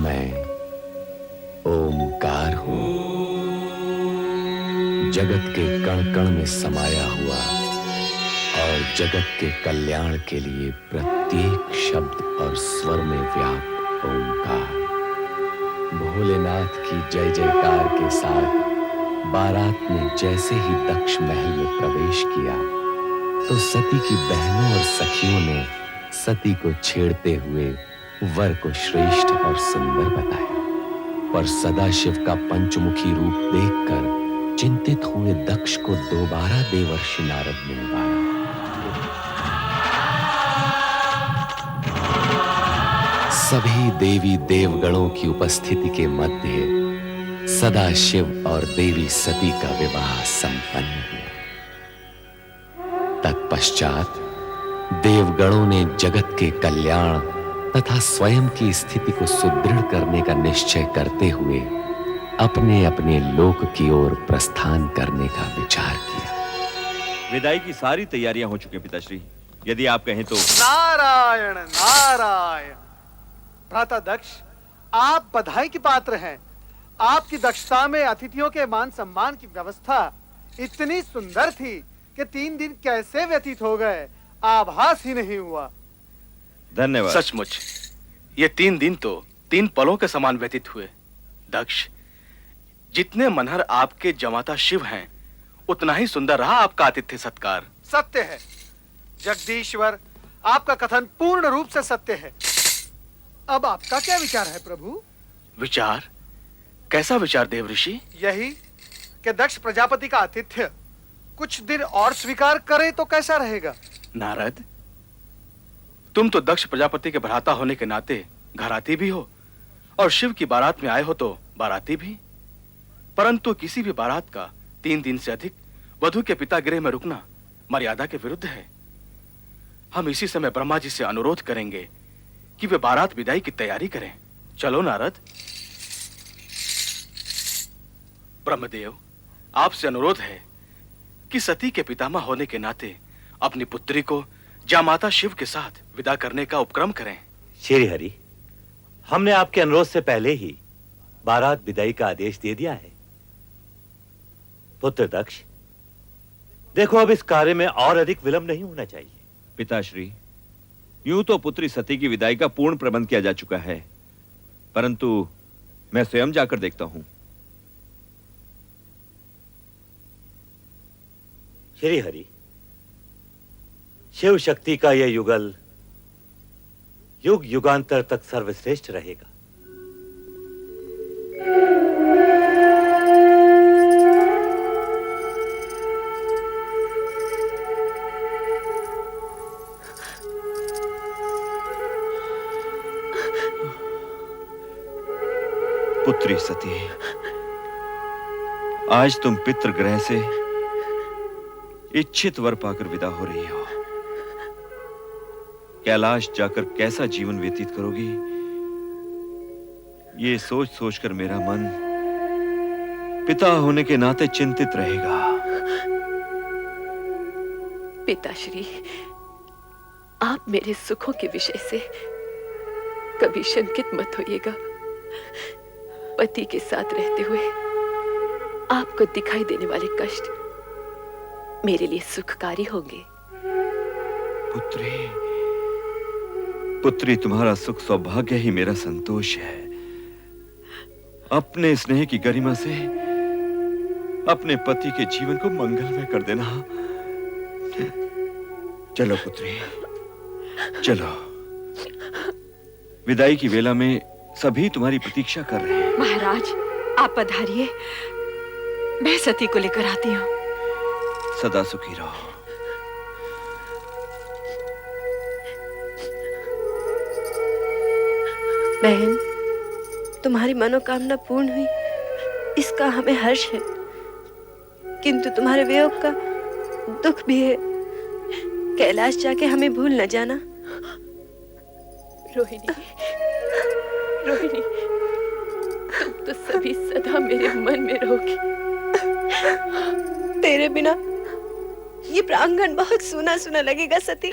मैं ओमकार हूं, जगत के कण कण में समाया हुआ और जगत के कल्याण के लिए प्रत्येक शब्द और स्वर में व्याप्त ओमकार। भोलेनाथ की जय जयकार के साथ बारात ने जैसे ही दक्ष महल में प्रवेश किया तो सती की बहनों और सखियों ने सती को छेड़ते हुए वर को श्रेष्ठ और सुंदर बताया, पर सदाशिव का पंचमुखी रूप देखकर चिंतित हुए दक्ष को दोबारा देवर्षि नारद मिल पाया। सभी देवी देवगणों की उपस्थिति के मध्य सदाशिव और देवी सती का विवाह संपन्न हुआ। तत्पश्चात देवगणों ने जगत के कल्याण तथा स्वयं की स्थिति को सुदृढ़ करने का निश्चय करते हुए अपने अपने लोक की ओर प्रस्थान करने का विचार किया। विदाई की सारी तैयारियां हो चुकी हैं पिताश्री, यदि आप कहें तो। नारायण नारायण। भ्राता दक्ष, आप बधाई के पात्र हैं। आपकी दक्षता में अतिथियों के मान सम्मान की व्यवस्था इतनी सुंदर थी कि 3 दिन कैसे व्यतीत हो गए आभास ही नहीं हुआ। धन्यवाद। सचमुच ये 3 दिन तो 3 पलों के समान व्यतीत हुए। दक्ष, जितने मनहर आपके जमाता शिव हैं, उतना ही सुंदर रहा आपका आतिथ्य सत्कार। सत्य है जगदीश्वर, आपका कथन पूर्ण रूप से सत्य है। अब आपका क्या विचार है प्रभु? विचार? कैसा विचार देव ऋषि? यही कि दक्ष प्रजापति का आतिथ्य कुछ दिन और स्वीकार करे तो कैसा रहेगा? नारद, तुम तो दक्ष प्रजापति के भ्राता होने के नाते घराती भी हो और शिव की बारात में आए हो तो बाराती भी, परंतु किसी भी बारात का 3 दिन से अधिक वधु के पिता गृह में रुकना मर्यादा के विरुद्ध है। हम इसी समय ब्रह्मा जी से अनुरोध करेंगे कि वे बारात विदाई की तैयारी करें। चलो नारद। ब्रह्मदेव, आपसे अनुरोध है कि सती के पितामह होने के नाते अपनी पुत्री को जामाता शिव के साथ विदा करने का उपक्रम करें। श्री हरि, हमने आपके अनुरोध से पहले ही बारात विदाई का आदेश दे दिया है। पुत्र दक्ष, देखो अब इस कार्य में और अधिक विलंब नहीं होना चाहिए। पिताश्री, यूं तो पुत्री सती की विदाई का पूर्ण प्रबंध किया जा चुका है, परंतु मैं स्वयं जाकर देखता हूं। श्री हरि, शिव शक्ति का यह युगल युग युगांतर तक सर्वश्रेष्ठ रहेगा। पुत्री सती, आज तुम पितृगृह से इच्छित वर पाकर विदा हो रही हो। कैलाश जाकर कैसा जीवन व्यतीत करोगी, ये सोच सोचकर मेरा मन पिता होने के नाते चिंतित रहेगा। पिताश्री, आप मेरे सुखों के विषय से कभी शंकित मत होइएगा। पति के साथ रहते हुए आपको दिखाई देने वाले कष्ट मेरे लिए सुखकारी होंगे। पुत्री, पुत्री, तुम्हारा सुख सौभाग्य ही मेरा संतोष है। अपने स्नेह की गरिमा से अपने पति के जीवन को मंगलमय कर देना। चलो पुत्री, चलो। विदाई की वेला में सभी तुम्हारी प्रतीक्षा कर रहे हैं। महाराज, आप पधारिए, मैं सती को लेकर आती हूँ। सदा सुखी रहो। बहन, तुम्हारी मनोकामना पूर्ण हुई, इसका हमें हर्ष है, किंतु तुम्हारे वियोग का दुख भी है। कैलाश जाके हमें भूल न जाना। रोहिणी, रोहिणी, तुम तो सभी सदा मेरे मन में रहोगी। तेरे बिना ये प्रांगण बहुत सूना सूना लगेगा सती।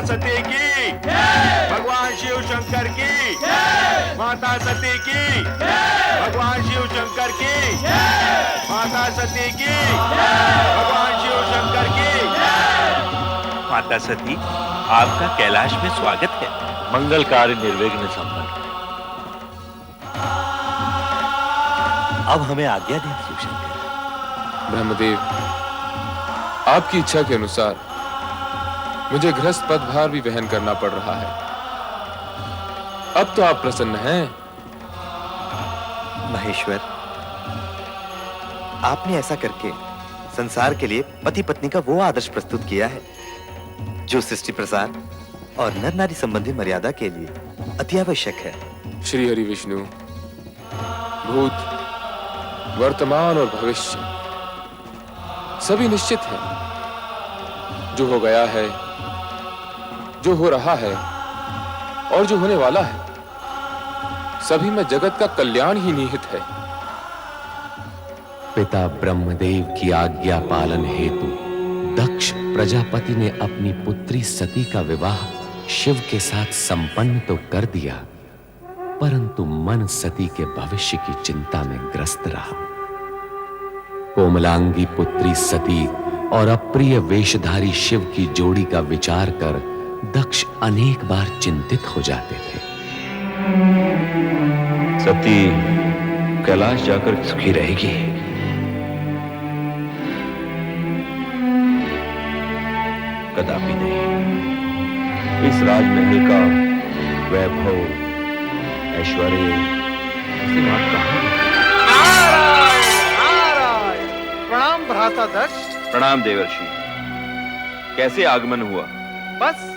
सती की, भगवान शिव शंकर की, माता सती की, भगवान शिव शंकर की, माता सती की, भगवान शिव शंकर की। माता सती, आपका कैलाश में स्वागत है। मंगल कार्य निर्विघ्न संपन्न। अब हमें आज्ञा दें शिवशंकर। ब्रह्मदेव, आपकी इच्छा के अनुसार मुझे गृहस्थ पदभार भी वहन करना पड़ रहा है। अब तो आप प्रसन्न हैं। महेश्वर, आपने ऐसा करके संसार के लिए पति पत्नी का वो आदर्श प्रस्तुत किया है जो सृष्टि प्रसार और नर नारी संबंधी मर्यादा के लिए अति आवश्यक है। श्री हरि विष्णु, भूत, वर्तमान और भविष्य सभी निश्चित है। जो हो गया है, जो हो रहा है और जो होने वाला है, सभी में जगत का कल्याण ही निहित है। पिता ब्रह्मदेव की आज्ञा पालन हेतु दक्ष प्रजापति ने अपनी पुत्री सती का विवाह शिव के साथ संपन्न तो कर दिया, परंतु मन सती के भविष्य की चिंता में ग्रस्त रहा। कोमलांगी पुत्री सती और अप्रिय वेशधारी शिव की जोड़ी का विचार कर दक्ष अनेक बार चिंतित हो जाते थे। सती कैलाश जाकर सुखी रहेगी। कदापि नहीं। इस राजमहल का वैभव, ऐश्वर्य सिवा कहां? नारायण नारायण। प्रणाम भ्राता दक्ष। प्रणाम देवर्षि। कैसे आगमन हुआ? बस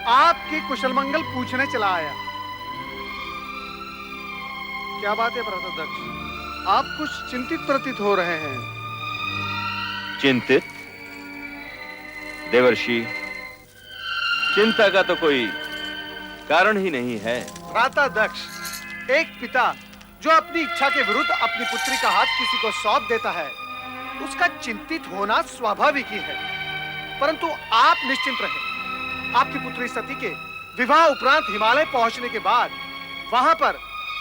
आपकी कुशल मंगल पूछने चला आया। क्या बात है भ्राता दक्ष, आप कुछ चिंतित प्रतीत हो रहे हैं। चिंतित? देवर्षि, चिंता का तो कोई कारण ही नहीं है। भ्राता दक्ष, एक पिता जो अपनी इच्छा के विरुद्ध अपनी पुत्री का हाथ किसी को सौंप देता है, उसका चिंतित होना स्वाभाविक ही है। परंतु आप निश्चिंत रहें। आपकी पुत्री सती के विवाह उपरांत हिमालय पहुंचने के बाद वहां पर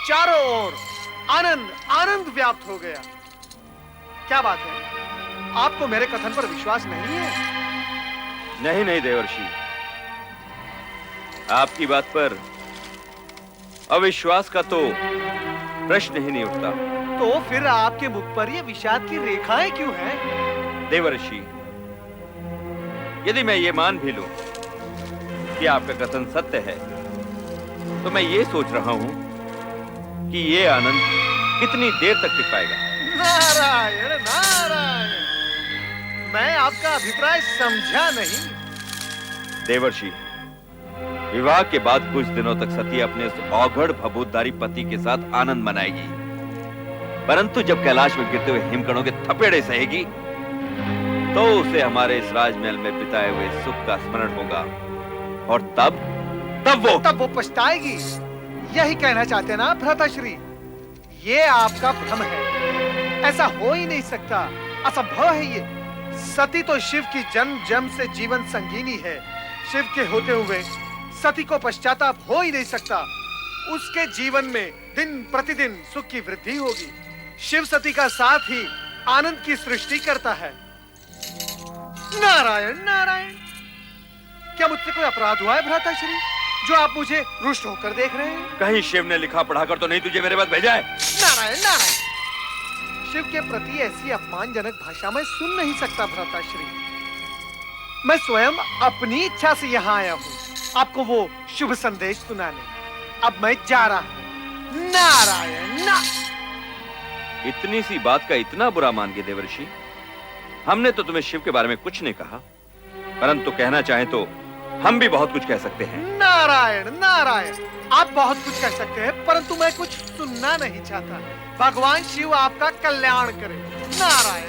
चारों ओर आनंद आनंद व्याप्त हो गया। क्या बात है, आपको मेरे कथन पर विश्वास नहीं है? नहीं नहीं देवर्षि, आपकी बात पर अविश्वास का तो प्रश्न ही नहीं उठता। तो फिर आपके मुख पर ये विषाद की रेखाएं क्यों हैं? देवर्षि, यदि मैं ये मान भी लूं कि आपका कथन सत्य है, तो मैं ये सोच रहा हूं कि ये आनंद कितनी देर तक टिक पाएगा। नारायण नारायण, मैं आपका अभिप्राय समझा नहीं। देवर्षि, विवाह के बाद कुछ दिनों तक सती अपने उस औघड़ भभूतधारी पति के साथ आनंद मनाएगी, परंतु जब कैलाश में गिरते हुए हिमकणों के थपेड़े सहेगी, तो उसे हमारे इस राजमहल में बिताए हुए सुख का स्मरण होगा, और तब वो पछताएगी। यही कहना चाहते ना भ्राताश्री? ये आपका भ्रम है, ऐसा हो ही नहीं सकता, असंभव है ये। सती तो शिव की जन्म जन्म से जीवन संगीनी है। शिव के होते हुए सती को पश्चाताप हो ही नहीं सकता। उसके जीवन में दिन प्रतिदिन सुख की वृद्धि होगी। शिव सती का साथ ही आनंद की सृष्टि करता है। नारायण नारायण, क्या मुझसे कोई अपराध हुआ है भ्राताश्री, जो आप मुझे रुष्ट होकर देख रहे हैं? कहीं शिव ने लिखा पढ़ाकर तो नहीं तुझे मेरे पास भेजा है? नारायण नारायण, शिव के प्रति ऐसी अपमानजनक भाषा में सुन नहीं सकता भ्राताश्री। मैं स्वयं अपनी इच्छा से यहाँ आया हूँ आपको वो शुभ संदेश सुनाने। अब मैं जा रहा हूँ। नारायण ना। इतनी सी बात का इतना बुरा मान गए देवर्षि? हमने तो तुम्हें शिव के बारे में कुछ नहीं कहा, परंतु कहना चाहे तो हम भी बहुत कुछ कह सकते हैं। नारायण नारायण, आप बहुत कुछ कह सकते हैं, परंतु मैं कुछ सुनना नहीं चाहता। भगवान शिव आपका कल्याण करे। नारायण